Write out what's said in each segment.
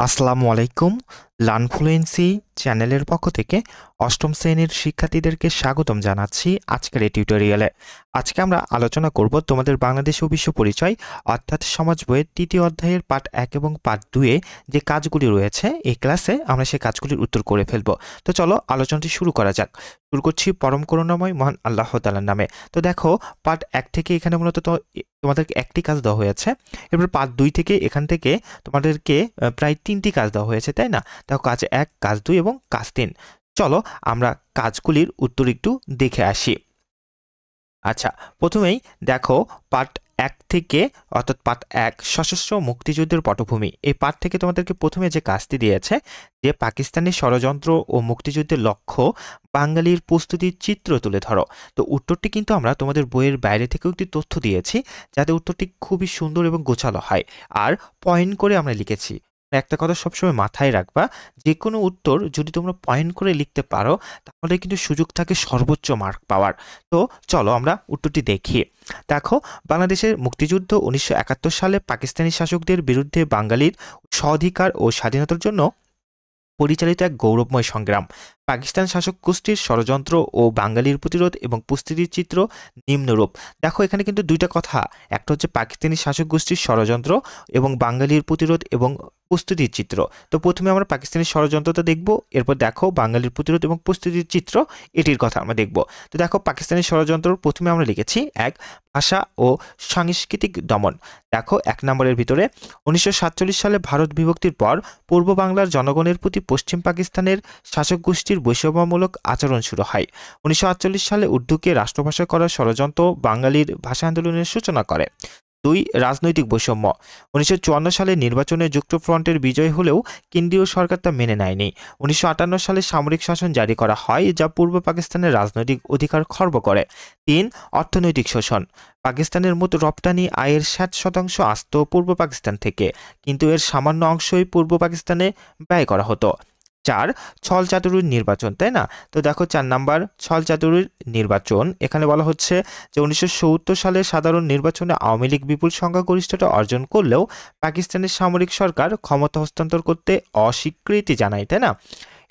আসসালামু আলাইকুম। লার্নফ্লুয়েন্সি চ্যানেলের পক্ষ থেকে অষ্টম শ্রেণীর শিক্ষার্থীদেরকে স্বাগতম জানাচ্ছি আজকের এই টিউটোরিয়ালে। আজকে আমরা আলোচনা করব তোমাদের বাংলাদেশ ও বিশ্ব পরিচয় অর্থাৎ সমাজ বইয়ের তৃতীয় অধ্যায়ের পার্ট 1 এবং পার্ট 2 এ যে কাজগুলি রয়েছে এই ক্লাসে আমরা সেই কাজগুলির উত্তর করে ফেলব। তো চলো আলোচনাটি শুরু করা যাক। শুরু করছি পরম করুণাময় মহান আল্লাহ তাআলার নামে। তো দেখো পার্ট 1 থেকে এখানে মূলত তোমাদেরকে একটি কাজ দেওয়া হয়েছে। এরপর পার্ট 2 থেকে এখান থেকে তোমাদেরকে প্রায় 3টি কাজ দেওয়া হয়েছে, তাই না? দেখো কাজ 1, কাজ 2 এবং কাজ 3। চলো আমরা কাজগুলির উত্তর একটু দেখে আসি। আচ্ছা, প্রথমেই দেখো পার্ট 1 থেকে অর্থাৎ পার্ট 1 সশস্ত্র মুক্তিযুদ্ধের পটভূমি। এই পার্ট থেকে তোমাদেরকে প্রথমে যে কাজটি দিয়েছে যে পাকিস্তানি ষড়যন্ত্র ও মুক্তিযুদ্ধের লক্ষ্য বাঙালির প্রস্তুতির চিত্র তুলে ধরো। তো উত্তরটি কিন্তু আমরা তোমাদের বইয়ের বাইরে থেকেও একটি তথ্য দিয়েছি যাতে উত্তরটি খুবই সুন্দর এবং গোছালো হয়, আর পয়েন্ট করে আমরা লিখেছি। একটা কথা সবসময় মাথায় রাখবা, যে কোনো উত্তর যদি তোমরা পয়েন্ট করে লিখতে পারো তাহলে কিন্তু সুযোগ থাকে সর্বোচ্চ মার্ক পাওয়ার। তো চলো আমরা উত্তরটি দেখি। দেখো, বাংলাদেশের মুক্তিযুদ্ধ 1971 সালে পাকিস্তানি শাসকদের বিরুদ্ধে বাঙালির স্বাধিকার ও স্বাধীনতার জন্য পরিচালিত এক গৌরবময় সংগ্রাম। পাকিস্তান শাসক গোষ্ঠীর ষড়যন্ত্র ও বাঙালির প্রতিরোধ এবং প্রস্তুতির চিত্র নিম্নরূপ। দেখো এখানে কিন্তু দুইটা কথা, একটা হচ্ছে পাকিস্তানি শাসক গোষ্ঠীর ষড়যন্ত্র এবং বাঙালির প্রতিরোধ এবং প্রস্তুতির চিত্র। তো প্রথমে আমরা পাকিস্তানি ষড়যন্ত্রটা দেখব, এরপর দেখো বাঙালির প্রতিরোধ এবং প্রস্তুতির চিত্র, এটির কথা আমরা দেখব। তো দেখো পাকিস্তানি ষড়যন্ত্র প্রথমে আমরা লিখেছি 1, ভাষা ও সাংস্কৃতিক দমন। দেখো 1 নম্বরের ভিতরে 1947 সালে ভারত বিভক্তির পর পূর্ব বাংলার জনগণের প্রতি পশ্চিম পাকিস্তানের শাসক গোষ্ঠীর বৈষম্যমূলক আচরণ শুরু হয়। 1948 সালে উর্দুকে রাষ্ট্রভাষা করার ষড়যন্ত্র বাঙালির ভাষা আন্দোলনের সূচনা করে। 2, রাজনৈতিক বৈষম্য। 1954 সালে নির্বাচনে যুক্তফ্রন্টের বিজয় হলেও কেন্দ্রীয় সরকার তা মেনে নেয়নি। 1958 সালে সামরিক শাসন জারি করা হয় যা পূর্ব পাকিস্তানের রাজনৈতিক অধিকার খর্ব করে। 3, অর্থনৈতিক শোষণ। পাকিস্তানের মোট রপ্তানি আয়ের 60% আসত পূর্ব পাকিস্তান থেকে, কিন্তু এর সামান্য অংশই পূর্ব পাকিস্তানে ব্যয় করা হতো। 4, ছল চাতুরির নির্বাচন, তাই না? তো দেখো 4 নাম্বার ছল চাতুরির নির্বাচন। এখানে বলা হচ্ছে যে 1970 সালে সাধারণ নির্বাচনে আওয়ামী লীগ বিপুল সংখ্যাগরিষ্ঠতা অর্জন করলেও পাকিস্তানের সামরিক সরকার ক্ষমতা হস্তান্তর করতে অস্বীকৃতি জানায়, তাই না?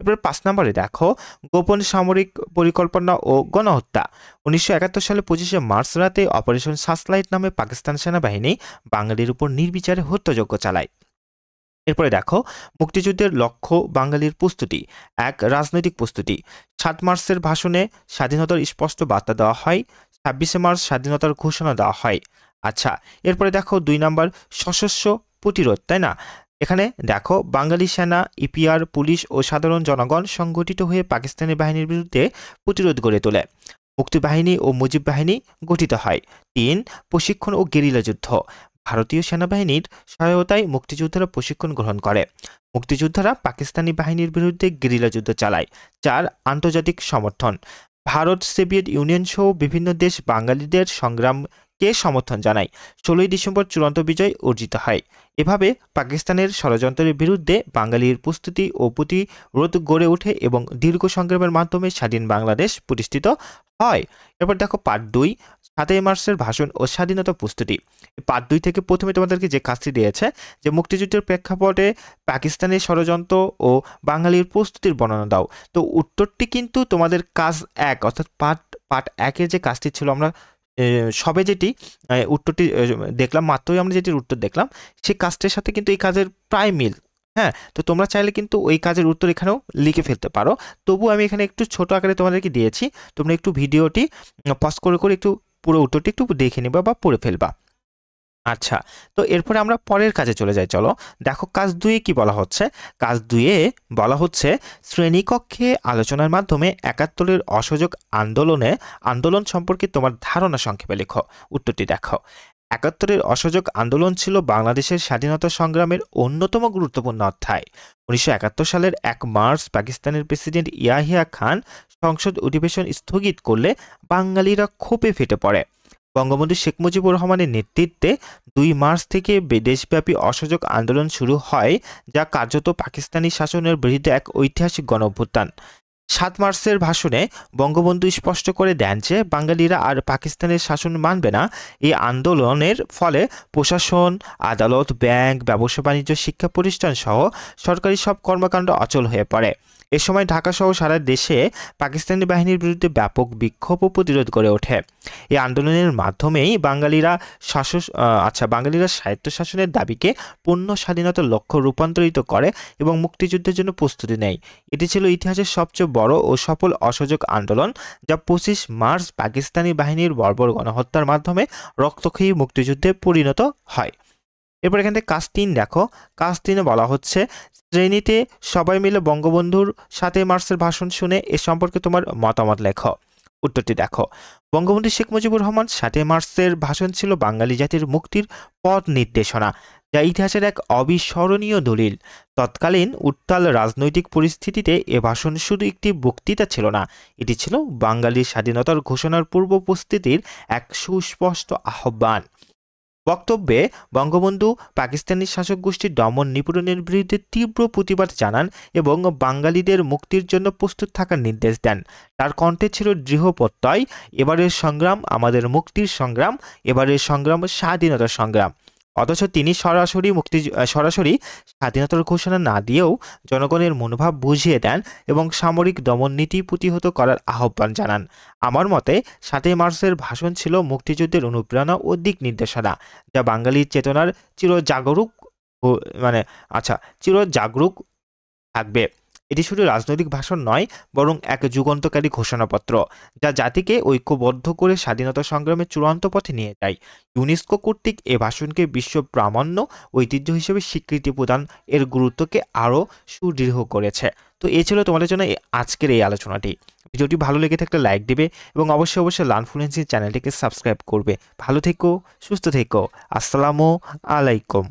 এবার 5 নম্বরে দেখো গোপন সামরিক পরিকল্পনা ও গণহত্যা। 1971 সালে 25শে মার্চ রাতে অপারেশন সার্চলাইট নামে পাকিস্তান সেনাবাহিনী বাঙালির উপর নির্বিচারে হত্যাযজ্ঞ চালায়। এরপরে দেখো মুক্তিযুদ্ধের লক্ষ্য বাঙালির প্রস্তুতি। 1, রাজনৈতিক প্রস্তুতি। 7 মার্চের ভাষণে স্বাধীনতার স্পষ্ট বার্তা দেওয়া হয়। 26শে মার্চ স্বাধীনতার ঘোষণা দেওয়া হয়। আচ্ছা, এরপরে দেখো 2 নাম্বার সশস্ত্র প্রতিরোধ, তাই না? এখানে দেখো বাঙালি সেনা, ইপিআর, পুলিশ ও সাধারণ জনগণ সংগঠিত হয়ে পাকিস্তানি বাহিনীর বিরুদ্ধে প্রতিরোধ গড়ে তোলে। মুক্তিবাহিনী ও মুজিব বাহিনী গঠিত হয়। 3, প্রশিক্ষণ ও গেরিলা যুদ্ধ। ভারতীয় সেনাবাহিনীর সহায়তায় মুক্তিযোদ্ধারা প্রশিক্ষণ গ্রহণ করে। মুক্তিযোদ্ধারা পাকিস্তানি বাহিনীর বিরুদ্ধে গেরিলা যুদ্ধ চালায়। 4, আন্তর্জাতিক সমর্থন। ভারত, সোভিয়েত ইউনিয়ন সহ বিভিন্ন দেশ বাঙালিদের সংগ্রামকে সমর্থন জানায়। 16ই ডিসেম্বর চূড়ান্ত বিজয় অর্জিত হয়। এভাবে পাকিস্তানের ষড়যন্ত্রের বিরুদ্ধে বাঙালির প্রস্তুতি ও প্রতিরোধ গড়ে ওঠে এবং দীর্ঘ সংগ্রামের মাধ্যমে স্বাধীন বাংলাদেশ প্রতিষ্ঠিত হয়। এরপর দেখো পার্ট 2, 7ই মার্চের ভাষণ ও স্বাধীনতা প্রস্তুতি। পার্ট 2 থেকে প্রথমে তোমাদেরকে যে কাজটি দিয়েছে যে মুক্তিযুদ্ধের প্রেক্ষাপটে পাকিস্তানের ষড়যন্ত্র ও বাঙালির প্রস্তুতির বর্ণনা দাও। তো উত্তরটি কিন্তু তোমাদের কাজ 1 অর্থাৎ পার্ট 1 এর যে কাজটি ছিল, আমরা সবে যেটি উত্তরটি দেখলাম, মাত্রই আমরা যেটির উত্তর দেখলাম, সেই কাজটির সাথে কিন্তু এই কাজের প্রায় মিল। হ্যাঁ, তো তোমরা চাইলে কিন্তু ওই কাজের উত্তর এখানেও লিখে ফেলতে পারো। তবু আমি এখানে একটু ছোট আকারে তোমাদেরকে দিয়েছি, তোমরা একটু ভিডিওটি পজ করে করে একটু পুরো উত্তরটি একটু দেখে নিবা বা পড়ে ফেলবা। আচ্ছা, তো এরপরে আমরা পরের কাজে চলে যাই। চলো দেখো কাজ 2 এ কি বলা হচ্ছে। কাজ 2 এ বলা হচ্ছে শ্রেণীকক্ষে আলোচনার মাধ্যমে 71-এর অসহযোগ আন্দোলন সম্পর্কে তোমার ধারণা সংক্ষেপে লেখো। উত্তরটি দেখো। 71-এর অসহযোগ আন্দোলন ছিল বাংলাদেশের স্বাধীনতা সংগ্রামের অন্যতম গুরুত্বপূর্ণ অধ্যায়। 1971 সালের 1 মার্চ পাকিস্তানের প্রেসিডেন্ট ইয়াহিয়া খান সংসদ অধিবেশন স্থগিত করলে বাঙালিরা ক্ষোভে ফেটে পড়ে। বঙ্গবন্ধু শেখ মুজিবুর রহমানের নেতৃত্বে 2 মার্চ থেকে দেশব্যাপী অসহযোগ আন্দোলন শুরু হয়, যা কার্যত পাকিস্তানি শাসনের বিরুদ্ধে এক ঐতিহাসিক গণঅভ্যুত্থান। 7 মার্চের ভাষণে বঙ্গবন্ধু স্পষ্ট করে দেন যে বাঙালিরা আর পাকিস্তানের শাসন মানবে না। এই আন্দোলনের ফলে প্রশাসন, আদালত, ব্যাংক, ব্যবসা বাণিজ্য, শিক্ষা প্রতিষ্ঠান সহ সরকারি সব কর্মকাণ্ড অচল হয়ে পড়ে। এ সময় ঢাকা সহ সারা দেশে পাকিস্তানি বাহিনীর বিরুদ্ধে ব্যাপক বিক্ষোভ ও প্রতিরোধ গড়ে ওঠে। এই আন্দোলনের মাধ্যমেই বাঙালিরা স্বায়ত্তশাসনের দাবিকে পূর্ণ স্বাধীনতার লক্ষ্য রূপান্তরিত করে এবং মুক্তিযুদ্ধের জন্য প্রস্তুতি নেয়। এটি ছিল ইতিহাসের সবচেয়ে বড় ও সফল অসহযোগ আন্দোলন, যা 25 মার্চ পাকিস্তানি বাহিনীর বর্বর গণহত্যার মাধ্যমে রক্তক্ষয়ী মুক্তিযুদ্ধে পরিণত হয়। এরপর এখান থেকে কাজ 3 দেখো। কাজ 3-এ বলা হচ্ছে, শ্রেণীতে সবাই মিলে বঙ্গবন্ধুর 7 মার্চের ভাষণ শুনে এ সম্পর্কে তোমার মতামত লেখো। উত্তরটি দেখো। বঙ্গবন্ধু শেখ মুজিবুর রহমান 7 মার্চের ভাষণ ছিল বাঙালি জাতির মুক্তির পথ নির্দেশনা, যা ইতিহাসের এক অবিস্মরণীয় দলিল। তৎকালীন উত্তাল রাজনৈতিক পরিস্থিতিতে এ ভাষণ শুধু একটি বক্তৃতা ছিল না, এটি ছিল বাঙালির স্বাধীনতার ঘোষণার পূর্ব প্রস্তুতির এক সুস্পষ্ট আহ্বান। বক্তব্যে বঙ্গবন্ধু পাকিস্তানি শাসক গোষ্ঠীর দমন নিপীড়নের বিরুদ্ধে তীব্র প্রতিবাদ জানান এবং বাঙালিদের মুক্তির জন্য প্রস্তুত থাকার নির্দেশ দেন। তার কণ্ঠে ছিল দৃঢ় প্রত্যয়, এবারের সংগ্রাম আমাদের মুক্তির সংগ্রাম, এবারের সংগ্রাম স্বাধীনতার সংগ্রাম। অথচ তিনি সরাসরি স্বাধীনতার ঘোষণা না দিয়েও জনগণের মনোভাব বুঝিয়ে দেন এবং সামরিক দমননীতি প্রতিহত করার আহ্বান জানান। আমার মতে 7 মার্চের ভাষণ ছিল মুক্তিযুদ্ধের অনুপ্রেরণা ও দিক নির্দেশনা, যা বাঙালির চেতনার চিরজাগরুক থাকবে। এটি শুধু রাজনৈতিক ভাষণ নয়, বরং এক যুগান্তকারী ঘোষণাপত্র, যা জাতিকে ঐক্যবদ্ধ করে স্বাধীনতা সংগ্রামের চূড়ান্ত পথে নিয়ে যায়। ইউনেস্কো কর্তৃক এ ভাষণকে বিশ্ব প্রামাণ্য ঐতিহ্য হিসেবে স্বীকৃতি প্রদান এর গুরুত্বকে আরও সুদৃঢ় করেছে। তো এই ছিল তোমাদের জন্য আজকের এই আলোচনাটি। ভিডিওটি ভালো লেগে থাকলে লাইক দিবে এবং অবশ্যই লার্নফ্লুয়েন্সি চ্যানেলটিকে সাবস্ক্রাইব করবে। ভালো থেকো, সুস্থ থেকো। আসসালামু আলাইকুম।